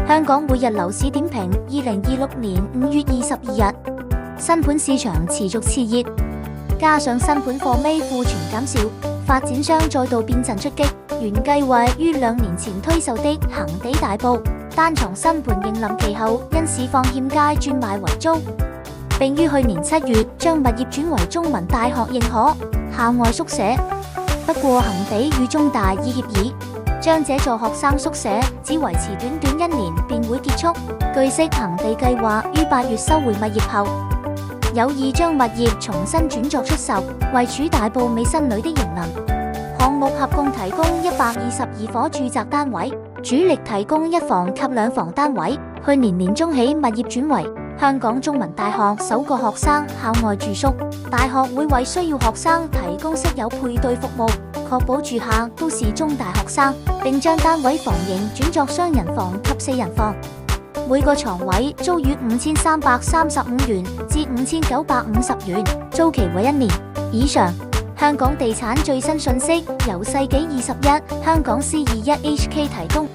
香港每日樓市點評2026年5月22日，新盤市場持續熾熱，加上新盤貨尾庫存減少，發展商再度變陣出擊。原計劃於2年前推售的恆地大埔單幢新盤迎臨其後因市況欠佳轉賣為租，並於去年7月將物業轉為中文大學認可校外宿舍。不過恆地與中大已協議，將這座學生宿舍只維持短短1年便會結束。據悉，恆地計劃於8月收回物業後，有意將物業重新轉作出售，位處大埔美新里的盈能項目合共提供122伙住宅單位，主力提供1房及2房單位。去年年中起，物業轉為香港中文大學首個學生校外住宿，大學會為需要學生提供室友配對服務，確保住客都是中大學生，並將單位房型轉作雙人房及4人房，每個床位租約5335元至5950元，租期為1年。以上香港地產最新訊息由世紀21香港C21HK提供。